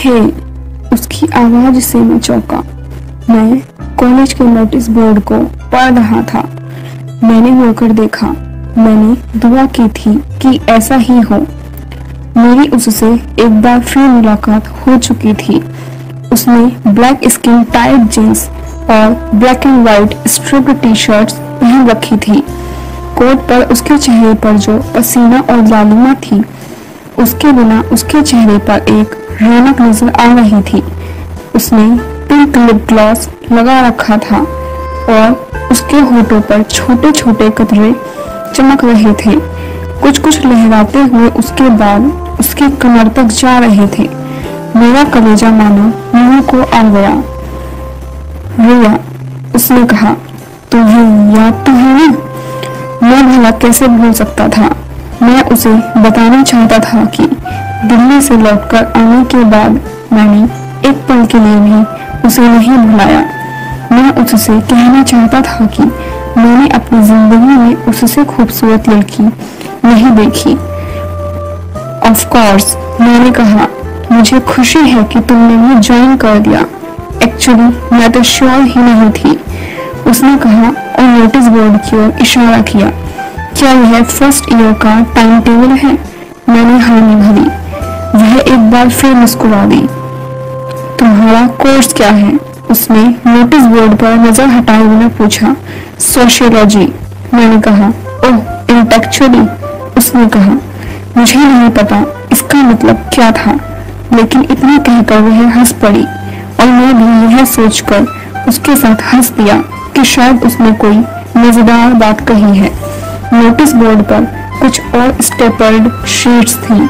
हे, उसकी आवाज से मैं चौंका। मैं कॉलेज के नोटिस बोर्ड को पढ़ रहा था। मैंने मुड़कर देखा। मैंने दुआ की थी कि ऐसा ही हो। मेरी उससे एक बार फिर मुलाकात हो चुकी थी। उसने ब्लैक स्किन टाइट जींस और black and white striped T shirts पहन रखी थी। कोट पर उसके चेहरे पर जो पसीना और लालिमा थी, उसके बिना उसके चेहरे पर एक रौनक नजर आ रही थी। उसने पिंक लिप ग्लॉस लगा रखा था और उसके होठों पर छोटे छोटे कतरे चमक रहे थे। कुछ कुछ लहराते हुए उसके बाल उसकी कमर तक जा रहे थे। मेरा कलेजा मानो मुंह को आ गया। रिया, उसने कहा, तुम्हें याद तो है ना? मैं भला कैसे भूल सकता था। मैं उसे बताना चाहता था कि दिल्ली से लौटकर आने के बाद मैंने एक पल के लिए भी उसे नहीं भुलाया। मैं उससे कहना चाहता था कि मैंने अपनी जिंदगी में उससे खूबसूरत लड़की नहीं देखी। ऑफ कोर्स, मैंने कहा, मुझे खुशी है कि तुमने मुझे ज्वाइन कर दिया। एक्चुअली मैं तो श्योर ही नहीं थी। उसने कहा और नोटिस बोर्ड की ओर इशारा किया। क्या यह फर्स्ट ईयर का टाइम टेबल है? मैंने हामी भरी। वह एक बार फिर मुस्कुरा दी। तुम्हारा कोर्स क्या है? उसने नोटिस बोर्ड पर नजर हटाए बिना पूछा। सोशियोलॉजी, मैंने कहा। ओह, इंटेलेक्चुअली, उसने कहा। मुझे नहीं पता इसका मतलब क्या था, लेकिन इतना कहकर वह हंस पड़ी और मैं भी यह सोचकर उसके साथ हंस दिया कि शायद उसने कोई मजेदार बात कही है। नोटिस बोर्ड पर कुछ और स्टेपल्ड शीट्स थी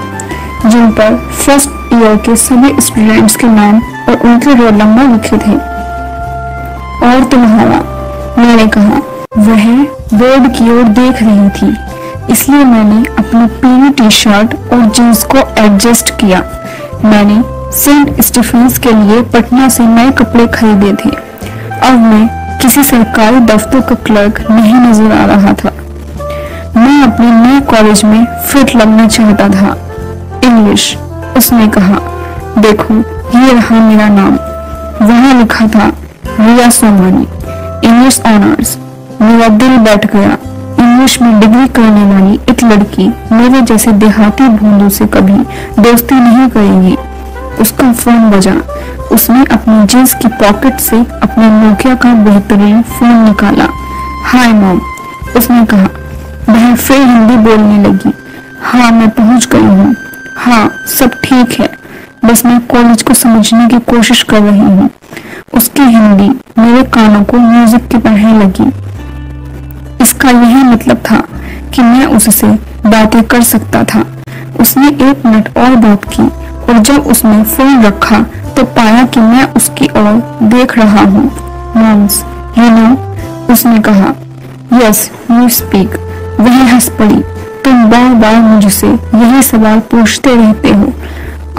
जिन पर फर्स्ट ईयर के सभी स्टूडेंट्स के नाम और उनके रोल नंबर लिखे थे। और तुम्हारा? मैंने कहा। वह बोर्ड की ओर देख रही थी, इसलिए मैंने अपनी पीली टी शर्ट और जींस को एडजस्ट किया। मैंने सेंट स्टीफेंस के लिए पटना से नए कपड़े खरीदे थे। अब मैं किसी सरकारी दफ्तर का क्लर्क नहीं नजर आ रहा था। मैं अपने नए कॉलेज में फिट लगना चाहता था। इंग्लिश, उसने कहा। देखो, ये रहा मेरा नाम। वहाँ लिखा था रिया सोमानी, इंग्लिश ऑनर्स। मेरा दिल बैठ गया। इंग्लिश में डिग्री करने वाली एक लड़की मेरे जैसे देहाती भोंदू से कभी दोस्ती नहीं करेगी। उसका फोन बजा। उसने अपनी जींस की पॉकेट से अपने नोकिया का बेहतरीन फोन निकाला। हाय मॉम, उसने कहा। वह फिर हिंदी बोलने लगी। हाँ, मैं पहुंच गई हूँ। हाँ, सब ठीक है, बस मैं कॉलेज को समझने की कोशिश कर रही हूँ। उसकी हिंदी मेरे कानों को म्यूजिक की तरह लगी। इसका यह मतलब था कि मैं उससे बातें कर सकता था। उसने 1 मिनट और बात की और जब उसने फोन रखा तो पाया कि मैं उसकी ओर देख रहा हूँ। मॉम्स, यू नो, उसने कहा। Yes, you speak. वह हंस पड़ी। तुम बार बार मुझसे यही सवाल पूछते रहते हो।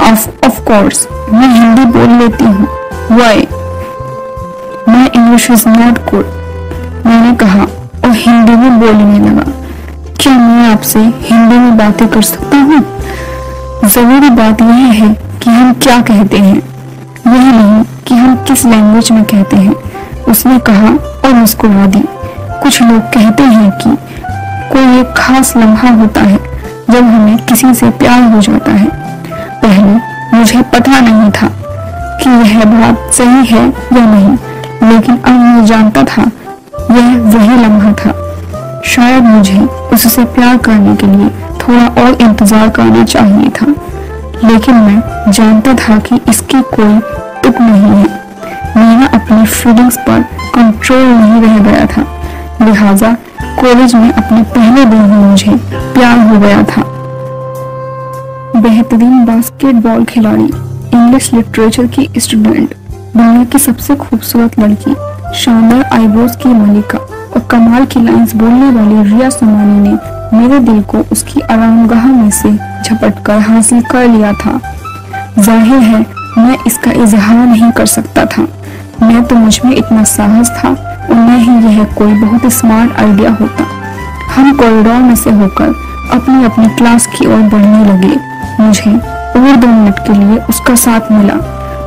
ऑफ कोर्स, मैं हिंदी बोल लेती हूँ। Why? My English is not good, मैंने कहा और हिंदी में बोलने लगा। क्या मैं आपसे हिंदी में बातें कर सकता हूँ? जरूरी बात यह है कि हम क्या कहते हैं, यह नहीं कि हम किस लैंग्वेज में कहते हैं, उसने कहा और मुस्कुरा दी। कुछ लोग कहते हैं कि कोई एक खास लम्हा होता है जब हमें किसी से प्यार हो जाता है। पहले मुझे पता नहीं था कि यह बात सही है या नहीं, लेकिन अब मैं जानता था यह वही लम्हा था। शायद मुझे उससे प्यार करने के लिए थोड़ा और इंतजार करना चाहिए था, लेकिन मैं जानता था कि इसकी कोई तुक नहीं है। मेरा अपनी फीलिंग्स पर कंट्रोल नहीं रह गया था, लिहाजा कॉलेज में अपने पहले दिन ही मुझे प्यार हो गया था। बेहतरीन बास्केटबॉल खिलाड़ी, इंग्लिश लिटरेचर की स्टूडेंट, दुनिया की सबसे खूबसूरत लड़की, शानदार आईब्रोज की मलिका और कमाल की लाइंस बोलने वाली रिया सोमानी ने मेरे दिल को उसकी आरामगाह में से झपटकर हासिल कर लिया था। जाहिर है मैं इसका इजहार नहीं कर सकता था। मैं तो मुझ में इतना साहस था और न ही यह कोई बहुत स्मार्ट आइडिया होता। हम कॉरिडोर में से होकर अपनी अपनी क्लास की ओर बढ़ने लगे। मुझे और 2 मिनट के लिए उसका साथ मिला।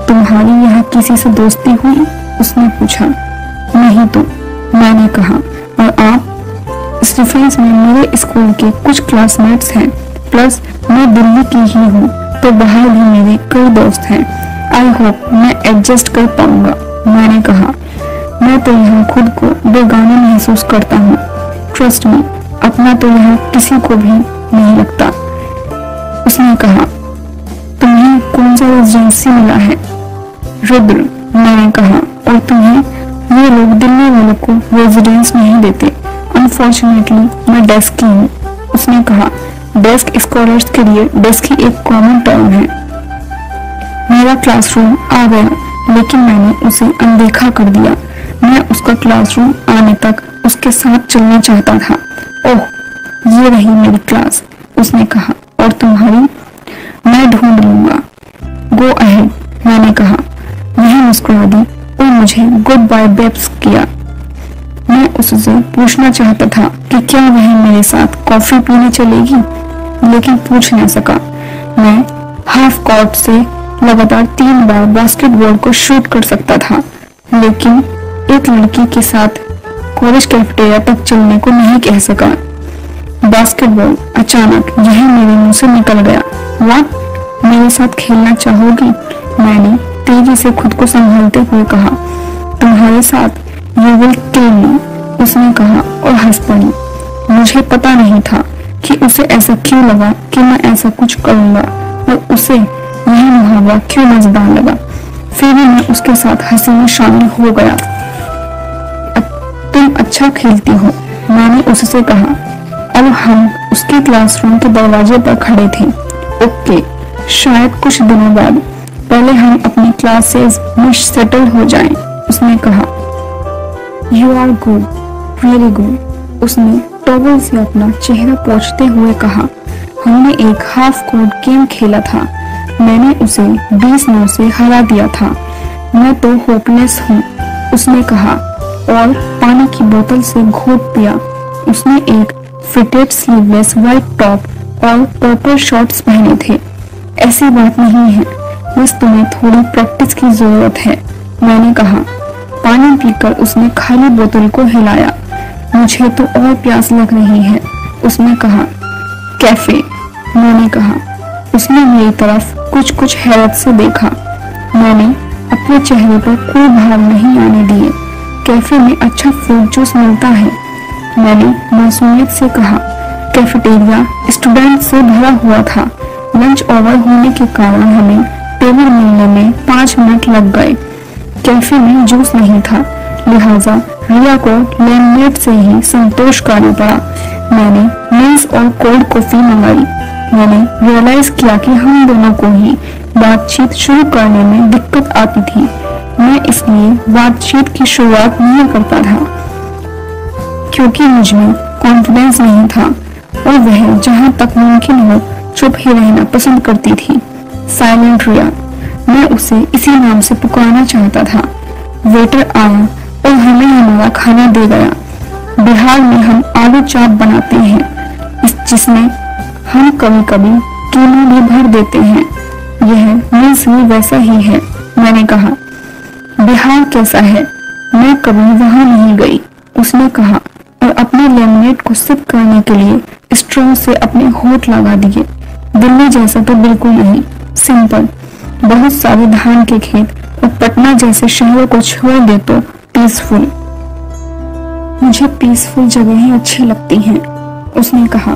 तुम्हारी यहाँ किसी से दोस्ती हुई? उसने पूछा। नहीं तो, मैंने कहा। और आप? स्टीफेंस में मेरे स्कूल के कुछ क्लासमेट्स हैं, प्लस मैं दिल्ली की ही हूँ, तो बाहर भी मेरे कई दोस्त हैं। आई होप मैं एडजस्ट कर पाऊंगा। मैंने कहा। मैं तो यहाँ खुद को बेगाना महसूस करता हूँ। ट्रस्ट मी, अपना तो यहाँ किसी को भी नहीं लगता। उसने कहा। तुम्हें कौन सा रेजिडेंसी मिला है? रुद्र, मैंने कहा। और तुम्हें? ये लोग दिल्ली वालों को रेजिडेंस नहीं देते। अनफॉर्चुनेटली मैं डेस्क की हूँ। उसने कहा। डेस्क स्कॉलर्स के लिए डेस्क ही एक कॉमन टर्म है। मेरा क्लासरूम आ गया, लेकिन मैंने उसे अनदेखा कर दिया। मैं उसका क्लासरूम आने तक उसके साथ चलना चाहता था। ओह, ये रही मेरी क्लास, उसने कहा। और तुम्हारी? मैं ढूंढ लूंगा। गो अहेड, मैंने कहा। वह मुस्कुरा दी और मुझे गुड बाय बेब्स किया। मैं उससे पूछना चाहता था कि क्या वह मेरे साथ कॉफी पीने चलेगी, लेकिन पूछ न सका। मैं हाफ कोर्ट से लगातार 3 बार बास्केटबॉल को शूट कर सकता था, लेकिन एक लड़की के साथ कॉलेज कैफेटेरिया तक चलने को नहीं कह सका। बास्केटबॉल, अचानक यह मेरे मुंह से निकल गया। व्हाट? मेरे साथ खेलना चाहोगी? मैंने तेजी से खुद को संभालते हुए कहा। तुम्हारे साथ? यू विल किल मी, उसने कहा और हंस पड़ी। मुझे पता नहीं था कि उसे ऐसा क्यों लगा कि मैं ऐसा कुछ करूंगा, और उसे यह मुहावरा क्यों मजेदार लगा। फिर भी मैं उसके साथ हंसी में शामिल हो गया। तुम अच्छा खेलती हो, मैंने उससे कहा। अब हम उसके क्लासरूम के दरवाजे पर खड़े थे। ओके, शायद कुछ दिनों बाद, पहले हम अपनी क्लासेस में सेटल हो जाएं, उसने कहा। You are good, really good, उसने टॉवल से अपना चेहरा पोंछते हुए कहा। हमने एक हाफ कोर्ट गेम खेला था। मैंने उसे 20-9 से हरा दिया था। मैं तो होपलेस हूँ, उसने कहा और पानी की बोतल से घूंट पिया। उसने एक फिटेड स्लीवलेस व्हाइट टॉप और पर्पल शॉर्ट्स पहने थे। ऐसी बात नहीं है, बस तुम्हें थोड़ी प्रैक्टिस की जरूरत है, मैंने कहा। पानी पीकर उसने खाली बोतल को हिलाया। मुझे तो और प्यास लग रही है, उसने कहा। कैफे, मैंने कहा। उसने मेरी तरफ कुछ हैरत से देखा। मैंने अपने चेहरे पर कोई भाव नहीं आने दिए। कैफे में अच्छा फ्रूट जूस मिलता है, मैंने मासूमियत से कहा। कैफेटेरिया स्टूडेंट से भरा हुआ था। लंच ओवर होने के कारण हमें टेबल मिलने में 5 मिनट लग गए। कैफे में जूस नहीं था, लिहाजा रिया को लेमनेड से ही संतोष करना पड़ा। मैंने मिल्स और कोल्ड कॉफी मंगाई। मैंने रियलाइज किया कि हम दोनों को ही बातचीत शुरू करने में दिक्कत आती थी। मैं इसलिए बातचीत की शुरुआत नहीं करता था, क्योंकि मुझमें कॉन्फिडेंस नहीं था और वह जहां तक मुमकिन हो चुप ही रहना पसंद करती थी। साइलेंट रिया, मैं उसे इसी नाम से पुकारना चाहता था। वेटर आया और हमें हमारा खाना दे गया। बिहार में हम आलू चाप बनाते हैं, जिसमें हम कभी कभी कीमा भी भर देते हैं। यह मिल्स भी वैसा ही है, मैंने कहा। बिहार कैसा है? मैं कभी वहां नहीं गई, उसने कहा और अपने लेमनेड को सिप करने के लिए स्ट्रॉ से अपने होंठ लगा दिए। दिल्ली जैसा तो बिल्कुल नहीं, सिंपल, बहुत सारे धान के खेत और पटना जैसे शहरों को छोड़ दे तो पीसफुल। मुझे पीसफुल जगहें अच्छी लगती हैं, उसने कहा,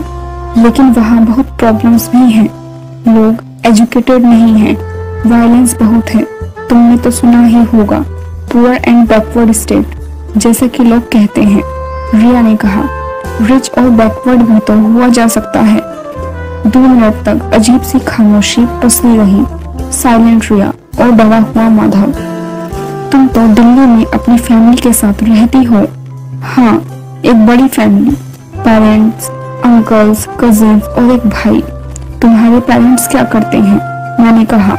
लेकिन वहाँ बहुत प्रॉब्लम्स भी हैं। लोग एजुकेटेड नहीं हैं, वायलेंस बहुत है। तुमने तो सुना ही होगा, पुअर एंड बैकवर्ड स्टेट, जैसा कि लोग कहते हैं। रिया ने कहा, रिच और बैकवर्ड भी तो हुआ जा सकता है। 2 मिनट तक अजीब सी खामोशी पसरी रही। साइलेंट रिया और डरा हुआ माधव। तुम तो दिल्ली में अपनी फैमिली के साथ रहती हो? हाँ, एक बड़ी फैमिली, पेरेंट्स, अंकल्स, कजिन्स और एक भाई। तुम्हारे पेरेंट्स क्या करते हैं? मैंने कहा।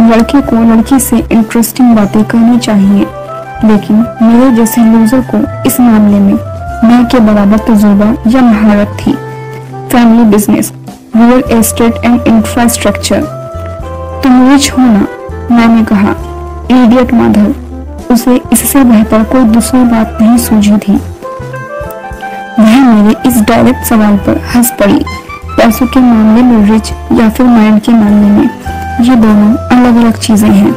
लड़के को लड़की से इंटरेस्टिंग बातें करनी चाहिए, लेकिन मेरे जैसे लूजर को इस मामले में न के बराबर तजुर्बा या महारत थी। Family business, real estate and infrastructure. तुम रिच हो ना? मैंने कहा। इडियट माधव, उसे इससे बेहतर कोई दूसरी बात नहीं सूझी थी। वह मेरे इस डायरेक्ट सवाल पर हंस पड़ी। पैसों के मामले में रिच या फिर माइंड के मामले में, ये दोनों अलग अलग चीजें हैं।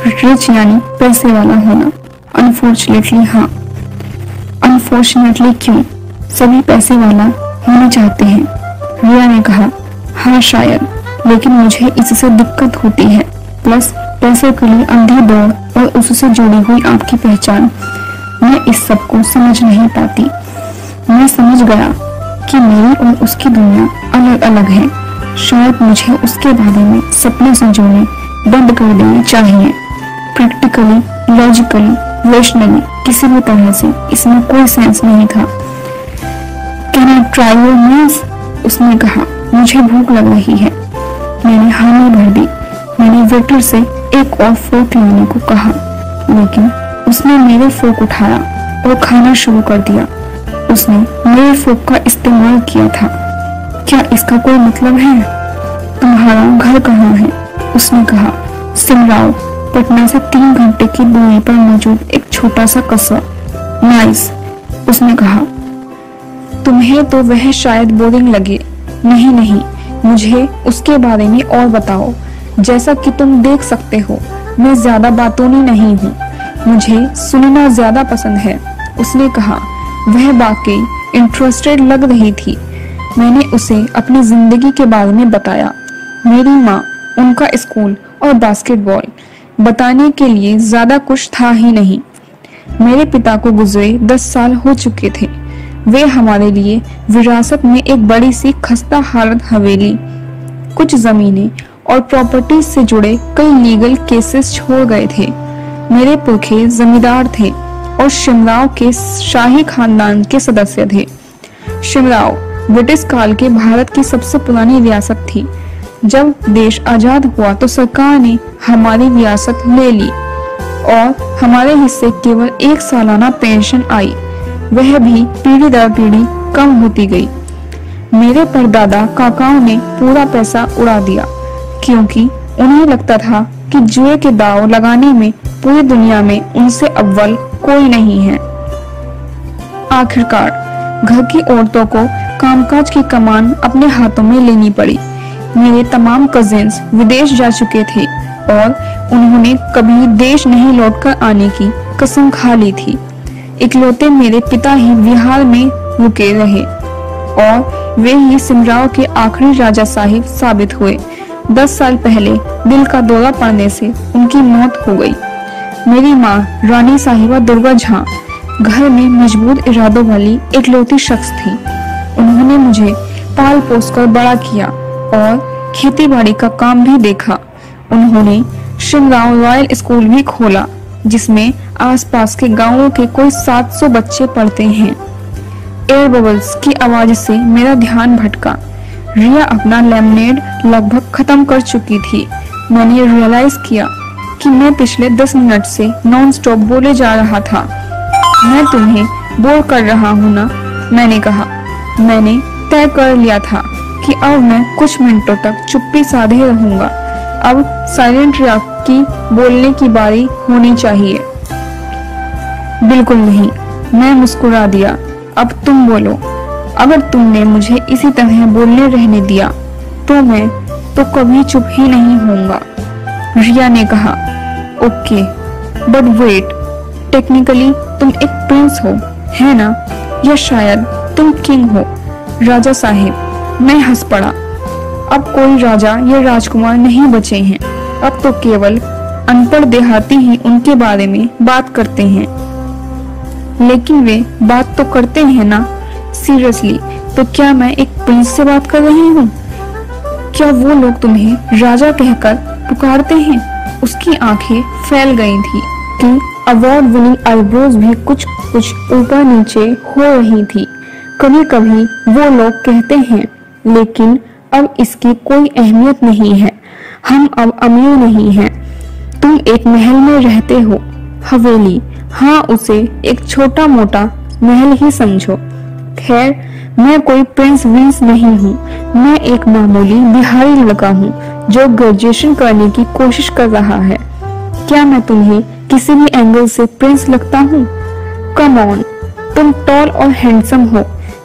रिच यानी पैसे वाला होना। अनफॉर्चुनेटली हाँ। अनफॉर्चुनेटली क्यों? सभी पैसे वाला होना चाहते हैं। रिया ने कहा। हाँ शायद, लेकिन मुझे इससे दिक्कत होती है। प्लस पैसे के लिए अंधी दौड़ और उससे जुड़ी हुई आपकी पहचान, मैं इस सब को समझ नहीं पाती। मैं समझ गया कि मेरी और उसकी दुनिया अलग अलग है। शायद मुझे उसके बारे में सपने संजोने बंद कर देने चाहिए। प्रैक्टिकली, लॉजिकली, रेशनली, किसी भी तरह से इसमें कोई सेंस नहीं था। Can I try your meals? उसने कहा। मुझे भूख लग रही है। मैंने हामी भर दी। मैंने वेटर से एक और फोर्क लाने को कहा, लेकिन उसने मेरे फोर्क उठाया और खाना शुरू कर दिया। उसने मेरे फोर्क का इस्तेमाल किया था। क्या इसका कोई मतलब है? तुम्हारा घर कहाँ है? उसने कहा। सिमराव, पटना से 3 घंटे की दूरी पर मौजूद एक छोटा सा कस्बा। नाइस, उसने कहा। तुम्हें तो वह शायद बोरिंग लगे। नहीं नहीं, मुझे उसके बारे में और बताओ। जैसा कि तुम देख सकते हो, मैं ज्यादा बातूनी नहीं हूँ। मुझे सुनना ज्यादा पसंद है, उसने कहा। वह वाकई इंटरेस्टेड लग रही थी। मैंने उसे अपनी जिंदगी के बारे में बताया। मेरी माँ, उनका स्कूल और बास्केटबॉल। बताने के लिए ज्यादा कुछ था ही नहीं। मेरे पिता को गुजरे 10 साल हो चुके थे। वे हमारे लिए विरासत में एक बड़ी सी खस्ता हालत हवेली, कुछ जमीनें और प्रॉपर्टीज से जुड़े कई लीगल केसेस छोड़ गए थे। मेरे पुरखे जमींदार थे और शिमराव के शाही खानदान के सदस्य थे। शिमराव ब्रिटिश काल के भारत की सबसे पुरानी रियासत थी। जब देश आजाद हुआ तो सरकार ने हमारी रियासत ले ली और हमारे हिस्से केवल एक सालाना पेंशन आई। वह भी पीढ़ी दर पीढ़ी कम होती गई। मेरे परदादा काकाओं ने पूरा पैसा उड़ा दिया, क्योंकि उन्हें लगता था कि जुए के दांव लगाने में पूरी दुनिया में उनसे अव्वल कोई नहीं है। आखिरकार घर की औरतों को कामकाज की कमान अपने हाथों में लेनी पड़ी। मेरे तमाम कजिन्स विदेश जा चुके थे और उन्होंने कभी देश नहीं लौटकर आने की कसम खा ली थी। इकलौते मेरे पिता ही बिहार में रुके रहे और वे ही सिमराव के आखिरी राजा साहिब साबित हुए। 10 साल पहले दिल का दौरा पड़ने से उनकी मौत हो गई। मेरी माँ रानी साहिबा दुर्गा झा घर में मजबूत इरादों वाली इकलौती शख्स थी। उन्होंने मुझे पाल पोस कर बड़ा किया और खेती बाड़ी का काम भी देखा। उन्होंने शिमराव रॉयल स्कूल भी खोला, जिसमें आसपास के गांवों के कोई 700 बच्चे पढ़ते हैं। एयर बबल्स की आवाज से मेरा ध्यान भटका। रिया अपना लेमनेड लगभग खत्म कर चुकी थी। मैंने रियलाइज किया कि मैं पिछले 10 मिनट से नॉन स्टॉप बोले जा रहा था। मैं तुम्हें बोर कर रहा हूँ ना? मैंने कहा। मैंने तय कर लिया था कि अब मैं कुछ मिनटों तक चुप्पी साधे रहूंगा। अब साइलेंट रिया की बोलने की बारी होनी चाहिए। बिल्कुल नहीं, मैं मुस्कुरा दिया। अब तुम बोलो। अगर तुमने मुझे इसी तरह बोलने रहने दिया तो मैं तो कभी चुप ही नहीं होऊंगा। रिया ने कहा। ओके, बट वेट, टेक्निकली तुम एक प्रिंस हो, है ना? या शायद तुम किंग हो, राजा साहिब। मैं हंस पड़ा। अब कोई राजा या राजकुमार नहीं बचे हैं। अब तो केवल अनपढ़ देहाती ही उनके बारे में बात करते हैं। लेकिन वे बात तो करते हैं ना? सीरियसली, तो क्या मैं एक प्रिंस से बात कर रही हूँ? क्या वो लोग तुम्हें राजा कहकर पुकारते हैं? उसकी आंखें फैल गई थी कि अवार्ड विनिंग आईब्रोज भी कुछ कुछ ऊपर नीचे हो रही थी। कभी कभी वो लोग कहते हैं, लेकिन अब इसकी कोई अहमियत नहीं है। हम अब अमीर नहीं हैं। तुम एक महल में रहते हो, हवेली। हाँ, उसे एक छोटा मोटा महल ही समझो। खैर, मैं कोई प्रिंस विंस नहीं हूँ। मैं एक मामूली बिहारी लड़का हूँ जो ग्रेजुएशन करने की कोशिश कर रहा है। क्या मैं तुम्हें किसी भी एंगल से प्रिंस लगता हूँ? कम ऑन, तुम टॉल और हैंडसम हो।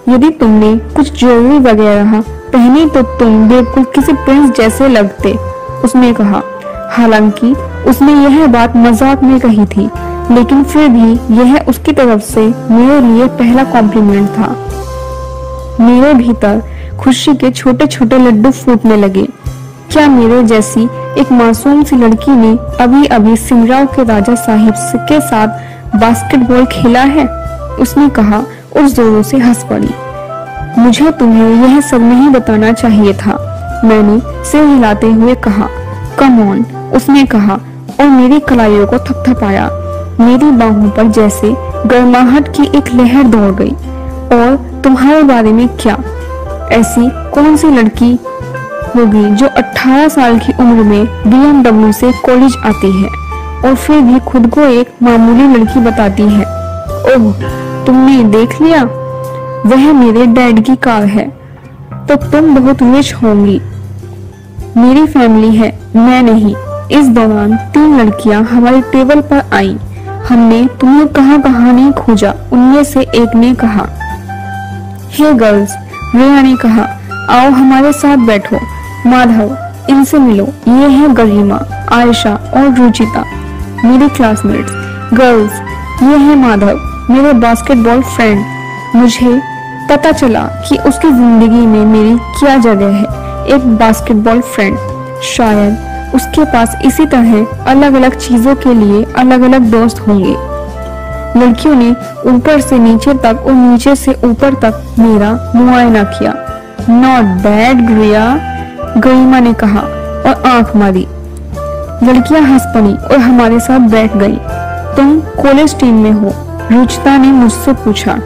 यदि तुमने कुछ ज्वेलरी वगैरह पहनी तो तुम बिल्कुल किसी प्रिंस जैसे लगते, उसने कहा। हालांकि उसने यह बात मजाक में कही थी, लेकिन फिर भी यह उसकी तरफ से मेरे लिए पहला कॉम्प्लीमेंट था। मेरे भीतर खुशी के छोटे छोटे लड्डू फूटने लगे। क्या मेरे जैसी एक मासूम सी लड़की ने अभी अभी सिंगराव के राजा साहिब के साथ बास्केटबॉल खेला है? उसने कहा और जोरों से हंस पड़ी। मुझे तुम्हें यह सब नहीं बताना चाहिए था, मैंने सिर हिलाते हुए कहा। कम ऑन, उसने कहा और मेरी कलाइयों को थपथपाया। मेरी बाहों पर जैसे गर्माहट की एक लहर दौड़ गई। और तुम्हारे बारे में क्या? ऐसी कौन सी लड़की होगी जो 18 साल की उम्र में BMW से कॉलेज आती है और फिर भी खुद को एक मामूली लड़की बताती है? ओह, तुमने देख लिया? वह मेरे डैड की कार है। तो तुम बहुत रिच होंगी। मेरी फैमिली है, मैं नहीं। इस दौरान 3 लड़कियां हमारे टेबल पर आईं। हमने तुम्हें कहां कहां नहीं खोजा, उनमें से एक ने कहा। हे गर्ल्स, रिया ने कहा, आओ हमारे साथ बैठो। माधव, इनसे मिलो, ये है गरिमा, आयशा और रुचिता, मेरी क्लासमेट्स। गर्ल्स, ये है माधव, मेरे बास्केटबॉल फ्रेंड। मुझे पता चला कि उसकी जिंदगी में मेरी क्या जगह है, एक बास्केटबॉल फ्रेंड। शायद उसके पास इसी तरह अलग अलग चीजों के लिए अलग अलग दोस्त होंगे। लड़कियों ने ऊपर से नीचे तक और नीचे से ऊपर तक मेरा मुआयना किया। नॉट बैड रिया, गरिमा ने कहा और आंख मारी। लड़कियां हंस पड़ी और हमारे साथ बैठ गई। तुम कॉलेज टीम में हो? रुचिता ने मुझसे पूछा।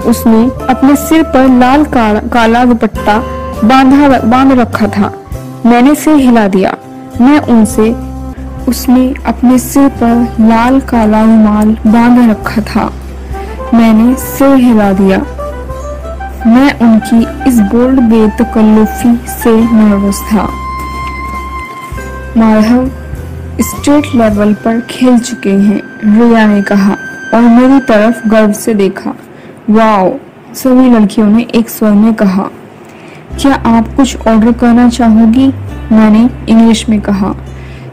उसने अपने सिर पर लाल काला दुपट्टा बांध रखा था। मैंने सिर हिला दिया। मैं उनसे उसने अपने सिर पर लाल काला रुमाल बांध रखा था। मैंने सिर हिला दिया। मैं उनकी इस बोल्ड बेतकल्लुफी से नर्वस था। माधव स्टेट लेवल पर खेल चुके हैं, रिया ने कहा और मेरी तरफ गर्व से देखा। वाओ, सभी लड़कियों ने एक स्वर में कहा। क्या आप कुछ ऑर्डर करना चाहोगी? मैंने इंग्लिश में कहा।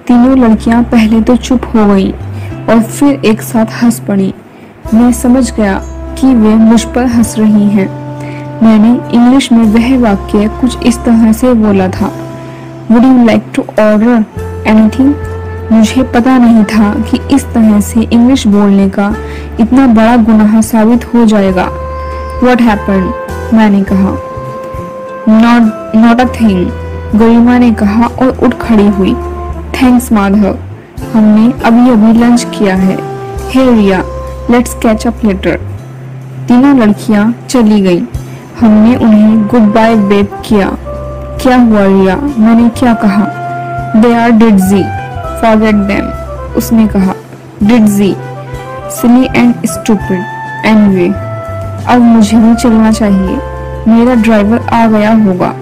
तीनों लड़कियां पहले तो चुप हो गईं और फिर एक साथ हंस पड़ी। मैं समझ गया कि वे मुझ पर हंस रही हैं। मैंने इंग्लिश में वह वाक्य कुछ इस तरह से बोला था। Would you like to order anything? मुझे पता नहीं था कि इस तरह से इंग्लिश बोलने का इतना बड़ा गुनाह साबित हो जाएगा। What happened? मैंने कहा। Not a thing, गरिमा ने कहा और उठ खड़ी हुई। थैंक्स माधव, हमने अभी लंच किया है। हे रिया, लेट्स कैच अप लेटर। तीनों लड़कियां चली गईं। हमने उन्हें गुड बाय वेव किया। क्या हुआ रिया? मैंने क्या कहा? दे आर डिड्जी, फॉरगेट देम, उसने कहा। डिड्जी, सिली एंड स्टूपिड। एनीवे, अब मुझे भी चलना चाहिए। मेरा ड्राइवर आ गया होगा।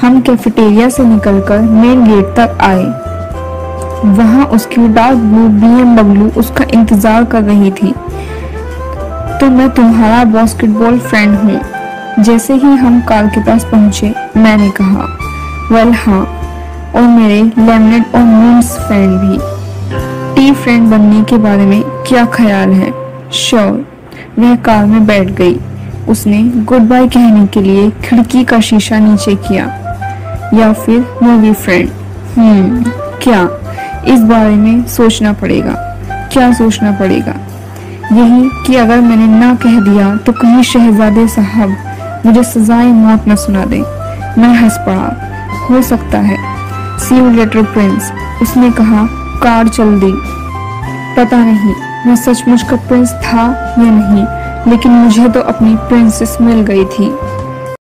हम कैफेटेरिया से निकलकर मेन गेट तक आए। वहां उसकी डार्क ब्लू BMW उसका इंतजार कर रही थी। तो मैं तुम्हारा बास्केटबॉल फ्रेंड हूँ। जैसे ही हम कार के पास पहुंचे, मैंने कहा। वेल हाँ, और मेरे लेमनेड और मून्स फ्रेंड भी। टी फ्रेंड बनने के बारे में क्या ख्याल है? श्योर। वह कार में बैठ गई। उसने गुड बाय कहने के लिए खिड़की का शीशा नीचे किया। या फिर मूवी फ्रेंड? क्या? इस बारे में सोचना पड़ेगा। क्या सोचना पड़ेगा? यही कि अगर मैंने ना कह दिया तो कहीं शहजादे साहब मुझे सजाए मौत न सुना दे। मैं हंस पड़ा। हो सकता है। सी यू लेटर प्रिंस, उसने कहा। कार चल दी। पता नहीं मैं सचमुच का प्रिंस था या नहीं, लेकिन मुझे तो अपनी प्रिंसेस मिल गई थी।